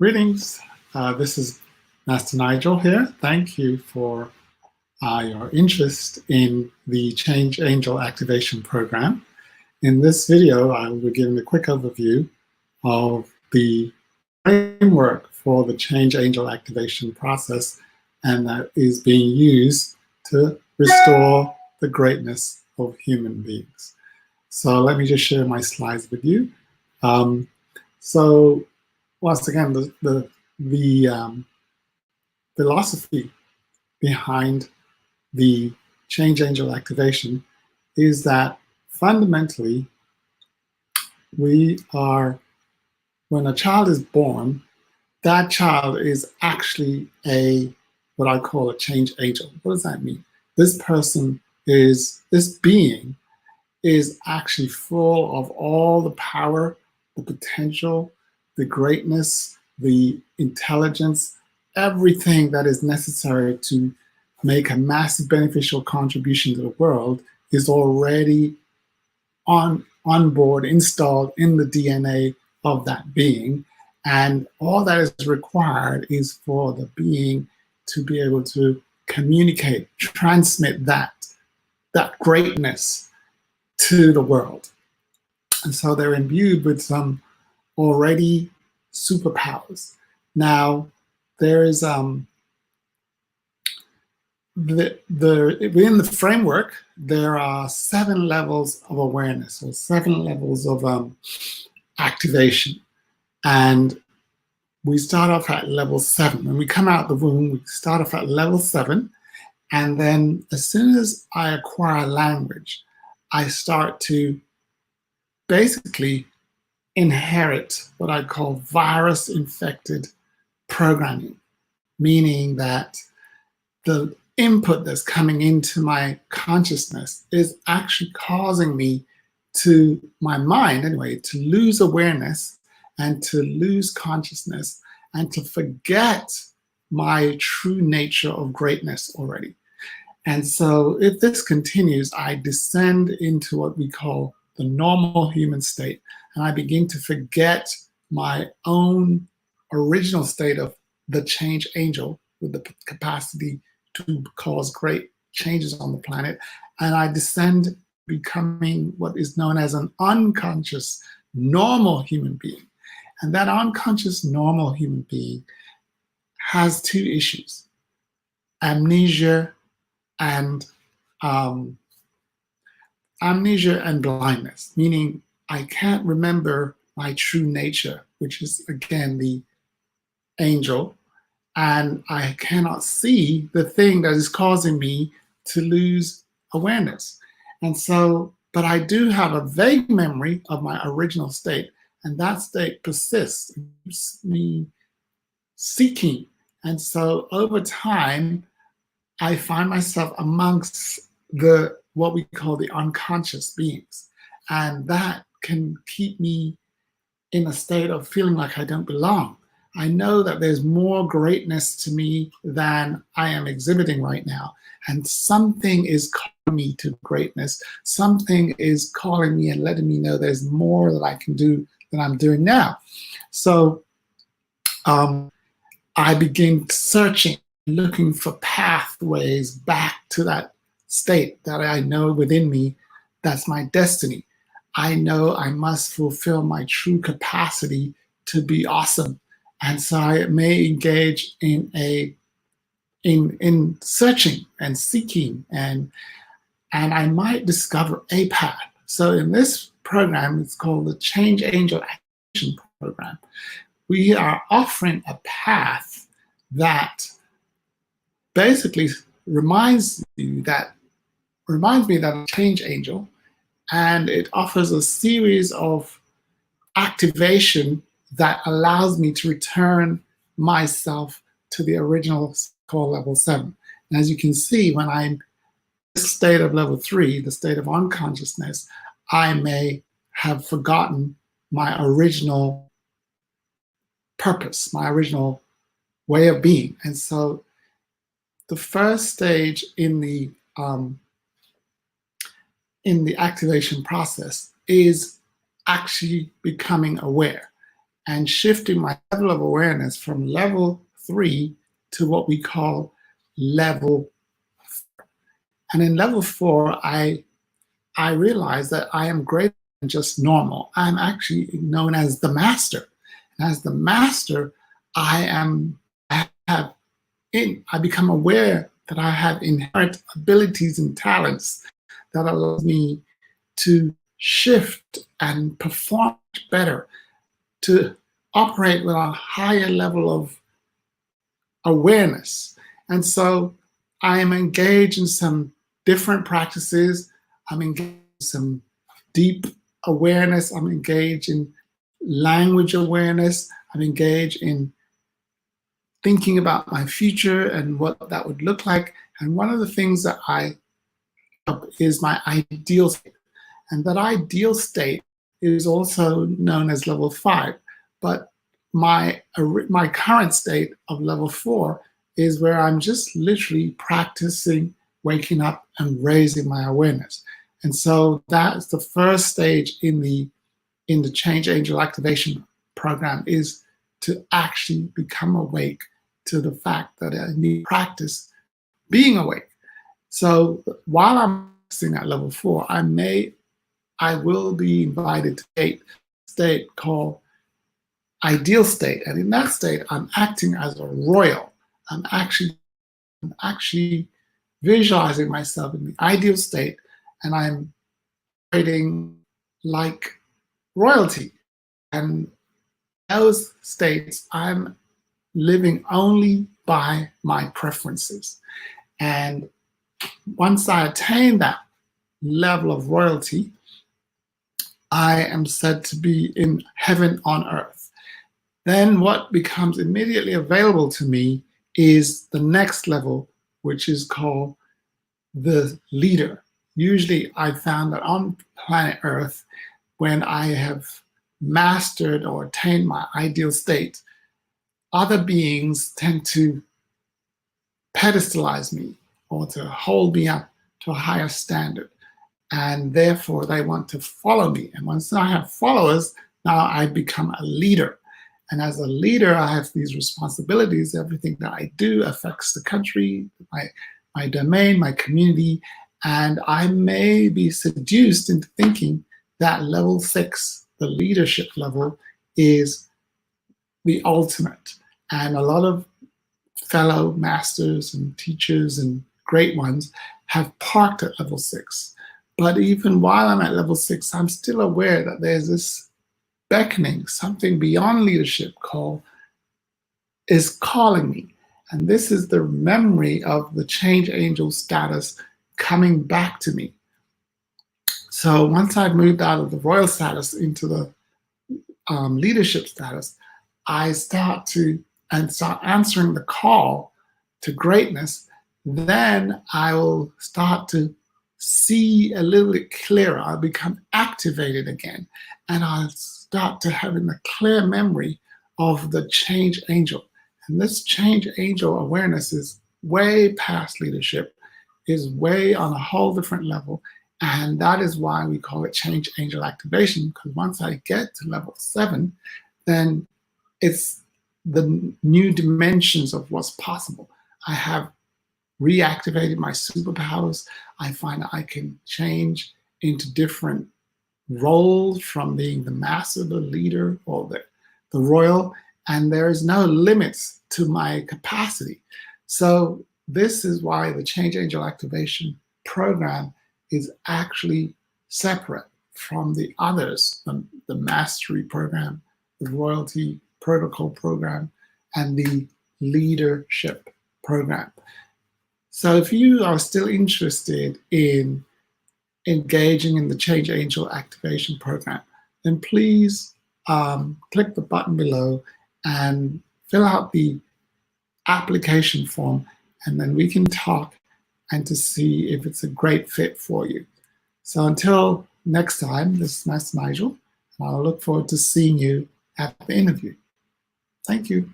Greetings. This is Master Nigel here. Thank you for your interest in the Change Angel Activation Program. In this video, I will be giving a quick overview of the framework for the Change Angel Activation process, and that is being used to restore the greatness of human beings. So let me just share my slides with you. So once again, the philosophy behind the Change Angel activation is that fundamentally when a child is born, that child is actually what I call a change angel. What does that mean? This being is actually full of all the power, the potential, the greatness, the intelligence, everything that is necessary to make a massive beneficial contribution to the world is already on board, installed in the DNA of that being. And all that is required is for the being to be able to communicate, transmit that greatness to the world. And so they're imbued with some already superpowers. Now, there is within the framework, there are 7 levels of awareness, or 7 levels of activation. And we start off at level 7. When we come out of the womb, we start off at level 7. And then as soon as I acquire language, I start to basically inherit what I call virus-infected programming, meaning that the input that's coming into my consciousness is actually causing me my mind anyway, to lose awareness and to lose consciousness and to forget my true nature of greatness already. And so if this continues, I descend into what we call the normal human state, and I begin to forget my own original state of the change angel with the capacity to cause great changes on the planet, and I descend becoming what is known as an unconscious normal human being. And that unconscious normal human being has 2 issues: amnesia and blindness, meaning I can't remember my true nature, which is again the angel, and I cannot see the thing that is causing me to lose awareness. And so, but I do have a vague memory of my original state, and that state persists, me seeking. And so over time, I find myself amongst what we call the unconscious beings. And that can keep me in a state of feeling like I don't belong. I know that there's more greatness to me than I am exhibiting right now. And something is calling me to greatness. Something is calling me and letting me know there's more that I can do than I'm doing now. So I begin searching, looking for pathways back to that state that I know within me, that's my destiny. I know I must fulfill my true capacity to be awesome. And so I may engage in searching and seeking, and I might discover a path. So in this program, it's called the Change Angel Activation Program. We are offering a path that basically reminds me that I'm a change angel, and it offers a series of activation that allows me to return myself to the original call level 7. And as you can see, when I'm in the state of level 3, the state of unconsciousness, I may have forgotten my original purpose, my original way of being. And so the first stage in the activation process is actually becoming aware. and shifting my level of awareness from level 3 to what we call level 4. And in level 4, I realized that I am greater than just normal. I'm actually known as the master. And as the master, I become aware that I have inherent abilities and talents that allow me to shift and perform better, to operate with a higher level of awareness. And so I am engaged in some different practices. I'm engaged in some deep awareness. I'm engaged in language awareness. I'm engaged in thinking about my future and what that would look like. And one of the things that I is my ideal state. And that ideal state is also known as level 5. But my current state of level 4 is where I'm just literally practicing waking up and raising my awareness. And so that's the first stage in the Change Angel Activation program, is to actually become awake to the fact that I need practice being awake. So while I'm practicing at level 4, I will be invited to a state called ideal state. And in that state, I'm acting as a royal. I'm actually visualizing myself in the ideal state, and I'm operating like royalty. And those states, I'm living only by my preferences. And once I attain that level of royalty, I am said to be in heaven on earth. Then what becomes immediately available to me is the next level, which is called the leader. Usually I found that on planet Earth, when I have mastered or attained my ideal state, other beings tend to pedestalize me or to hold me up to a higher standard. And therefore they want to follow me. And once I have followers, now I become a leader. And as a leader, I have these responsibilities. Everything that I do affects the country, my domain, my community. And I may be seduced into thinking that level 6, the leadership level, is the ultimate. And a lot of fellow masters and teachers and great ones have parked at level 6. But even while I'm at level 6, I'm still aware that there's this beckoning, something beyond leadership is calling me. And this is the memory of the change angel status coming back to me. So once I've moved out of the royal status into the leadership status, I start answering the call to greatness. Then I will start to see a little bit clearer. I'll become activated again, and I'll start to have a clear memory of the change angel. And this change angel awareness is way past leadership, is way on a whole different level. And that is why we call it change angel activation, because once I get to level 7, then it's the new dimensions of what's possible. I have reactivated my superpowers. I find that I can change into different roles from being the master, the leader, or the royal, and there is no limits to my capacity. So this is why the Change Angel Activation program is actually separate from the others, the Mastery program, the Royalty Protocol program, and the Leadership program. So if you are still interested in engaging in the Change Angel Activation program, then please click the button below and fill out the application form, and then we can talk and to see if it's a great fit for you. So until next time, this is Master Nigel, and I'll look forward to seeing you at the interview. Thank you.